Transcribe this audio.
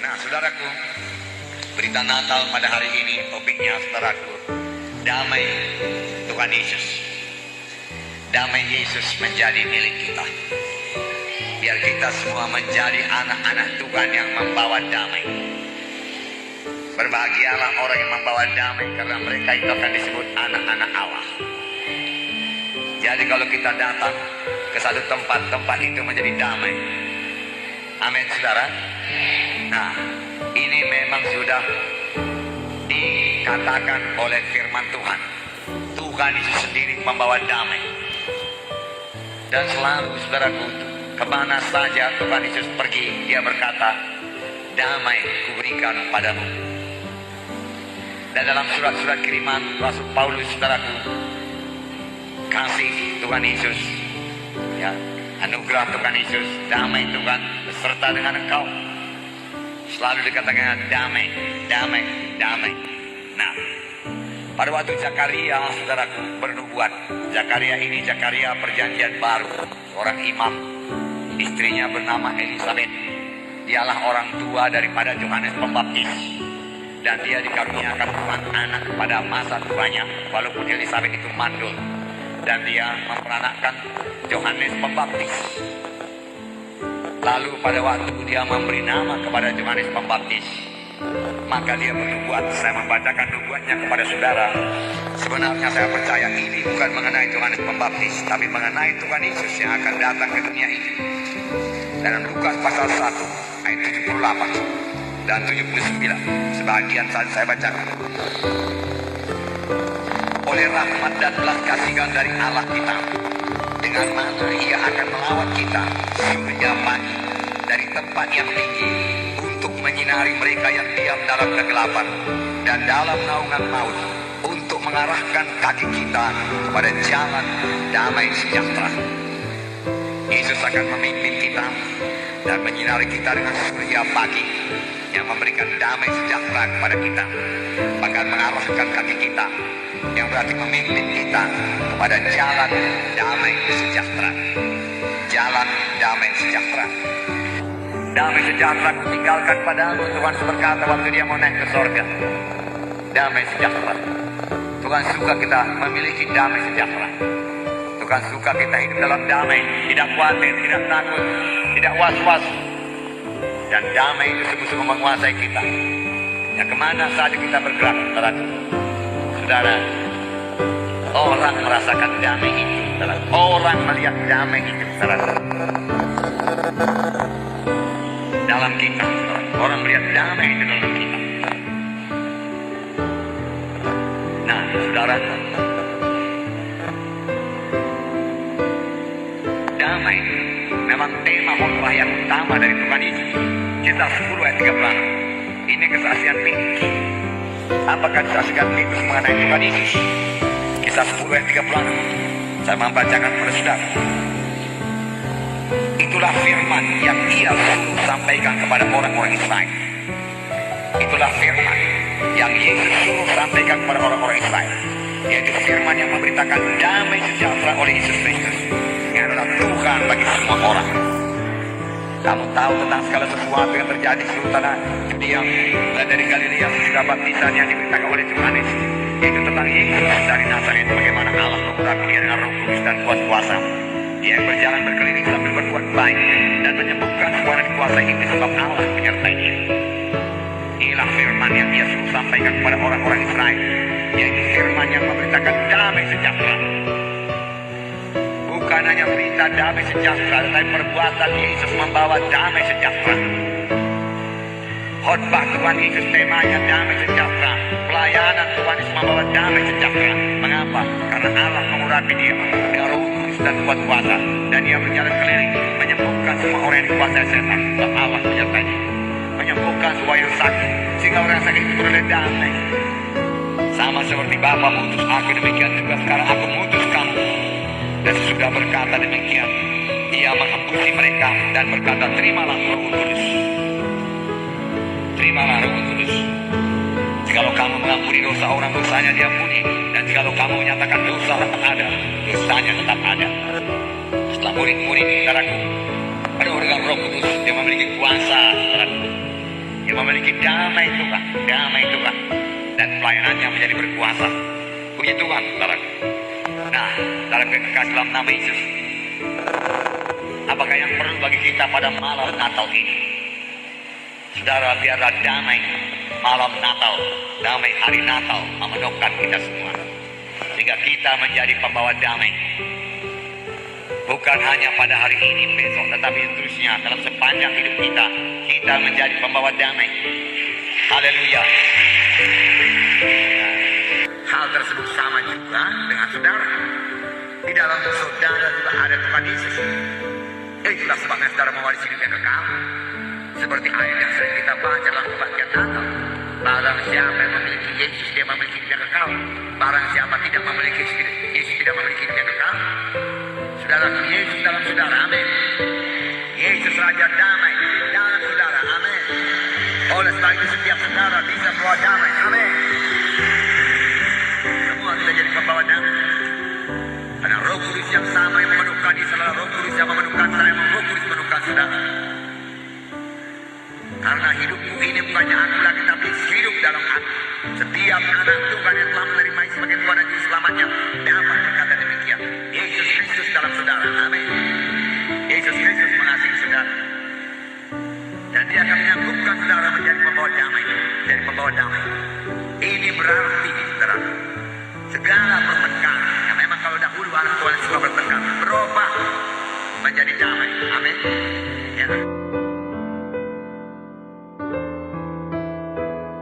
Nah, saudaraku, berita Natal pada hari ini topiknya, saudaraku, damai Tuhan Yesus. Damai Yesus menjadi milik kita. Biar kita semua menjadi anak-anak Tuhan yang membawa damai. Berbahagialah orang yang membawa damai, karena mereka itu akan disebut anak-anak Allah. Jadi kalau kita datang ke satu tempat, tempat itu menjadi damai. Amin, saudara. Nah, ini memang sudah dikatakan oleh firman Tuhan. Tuhan itu sendiri membawa damai. Dan selalu, saudaraku, kemana saja Tuhan Yesus pergi, dia berkata, damai kuberikan padamu. Dan dalam surat-surat kiriman Rasul Paulus, saudaraku, kasih Tuhan Yesus, ya, anugerah Tuhan Yesus, damai Tuhan beserta dengan engkau. Selalu dikatakan damai, damai, damai. Nah, pada waktu Zakaria, saudaraku, bernubuat. Zakaria ini Zakaria perjanjian baru, orang imam. Istrinya bernama Elisabeth. Dialah orang tua daripada Yohanes Pembaptis. Dan dia dikaruniakan Tuhan anak pada masa tuanya, walaupun Elisabeth itu mandul. Dan dia memperanakkan Yohanes Pembaptis. Lalu pada waktu dia memberi nama kepada Yohanes Pembaptis, maka dia bernubuat. Saya membacakan nubuatnya kepada saudara. Sebenarnya saya percaya ini bukan mengenai Yohanes Pembaptis, tapi mengenai Tuhan Yesus yang akan datang ke dunia ini. Dalam Lukas pasal 1 ayat 78 dan 79, sebagian saat saya bacakan. Oleh rahmat dan belas kasihan dari Allah kita, dengan mana ia akan melawat kita surga pagi dari tempat yang tinggi, untuk menyinari mereka yang diam dalam kegelapan dan dalam naungan maut, untuk mengarahkan kaki kita kepada jalan damai sejahtera. Yesus akan memimpin kita dan menyinari kita dengan surga pagi yang memberikan damai sejahtera kepada kita, bahkan mengarahkan kaki kita, yang berarti memimpin kita kepada jalan damai sejahtera. Jalan damai sejahtera. Damai sejahtera kutinggalkan padamu, Tuhan berkata waktu dia mau naik ke sorga. Damai sejahtera. Tuhan suka kita memiliki damai sejahtera. Tuhan suka kita hidup dalam damai, tidak khawatir, tidak takut, tidak was-was. Dan damai itu sungguh-sungguh menguasai kita. Ya, kemana saja kita bergerak, saudara, orang merasakan damai itu, saudara. Orang melihat damai itu, saudara. Dalam kita, saudara. Orang melihat damai itu dalam kita. Nah, saudara, damai memang tema khotbah yang utama dari Tuhan Yesus. Kisah 10 ayat 36. Ini kesaksian Petrus. Apakah kesaksian Petrus mengenai Tuhan Yesus? Kisah 10 ayat 36. Saya membacakan kepada saudara. Itulah firman yang ia suruh sampaikan kepada orang-orang Israel. Itulah firman yang Yesus suruh sampaikan kepada orang-orang Israel. Yaitu firman yang memberitakan damai sejahtera oleh Yesus Kristus, yang adalah Tuhan bagi semua orang. Kamu tahu tentang segala sesuatu yang terjadi di seluruh tanah Judea, mulai dari Galilea hingga baptisan yang diberitakan oleh Yohanes, yaitu tentang Yesus dari Nazaret, bagaimana Allah mengurapi dia dengan Roh Kudus dan kuat kuasa. Dia yang berjalan berkeliling sambil berbuat baik dan menyembuhkan semua yang dikuasai itu, sebab Allah menyertai dia. Inilah firman yang dia suruh sampaikan kepada orang-orang Israel, yaitu firman yang memberitakan damai sejahtera. Bukan hanya berita damai sejahtera, tetapi perbuatan Yesus membawa damai sejahtera. Khotbah Tuhan Yesus temanya damai sejahtera. Pelayanan Tuhan Yesus membawa damai sejahtera. Mengapa? Karena Allah mengurapi dia dengan Roh Kudus dan kuat kuasa, dan dia berjalan keliling menyembuhkan semua orang yang dikuasai setan, sebab Allah menyertai dia. Menyembuhkan semua yang sakit, sehingga orang sakit itu beroleh damai. Sama seperti Bapa mengutus aku, demikian juga sekarang aku mengutus kamu. Dan sesudah berkata demikian, ia menghembusi mereka dan berkata, terimalah Roh Kudus. Terimalah Roh Kudus. Jikalau kamu mengampuni dosa orang, dosanya diampuni. Dan jikalau kamu menyatakan dosa tetap ada, dosanya tetap ada. Setelah murid-murid, saudaraku, ada orang Roh Kudus yang memiliki kuasa, saudaraku. yang memiliki damai Tuhan, dan pelayanannya menjadi berkuasa. Puji Tuhan, saudara. Nah, dalam kekasih dalam nama Yesus, apakah yang perlu bagi kita pada malam Natal ini? Saudara, biarlah damai malam Natal, damai hari Natal memenuhkan kita semua, sehingga kita menjadi pembawa damai. Bukan hanya pada hari ini, besok, tetapi seterusnya dalam sepanjang hidup kita, kita menjadi pembawa damai. Haleluya. Hal tersebut sama juga dengan saudara. Di dalam saudara juga ada Tuhan Yesus. Itulah sebabnya saudara mewarisi hidup yang kekal. Seperti ayat yang sering kita baca dalam kebaktian Natal. Barang siapa yang memiliki Yesus, dia memiliki hidup yang kekal. Barang siapa tidak memiliki Yesus, tidak memiliki hidup yang kekal. Saudara, Yesus dalam saudara, amin. Yesus Raja damai dalam saudara, amin. Oleh sebab itu setiap saudara bisa membawa damai, amin. Semua kita jadi pembawa damai. Ada Roh Kudus yang sama yang memenuhkan di saudara, Roh Kudus yang memenuhkan saya, Roh Kudus memenuhkan saudara. Karena hidupku ini bukannya aku lagi, tapi hidup dalam aku. Setiap anak Tuhan yang telah menerima sebagai Tuhan dan Juru Selamatnya dapat berkata demikian. Yesus Kristus dalam saudara, amin. Yesus Kristus mengasihi saudara, dan dia akan menyangkupkan saudara menjadi pembawa damai. Jadi pembawa damai ini berarti, saudara, segala pertengkaran yang memang kalau dahulu anak Tuhan suka bertengkar berubah menjadi damai, amin.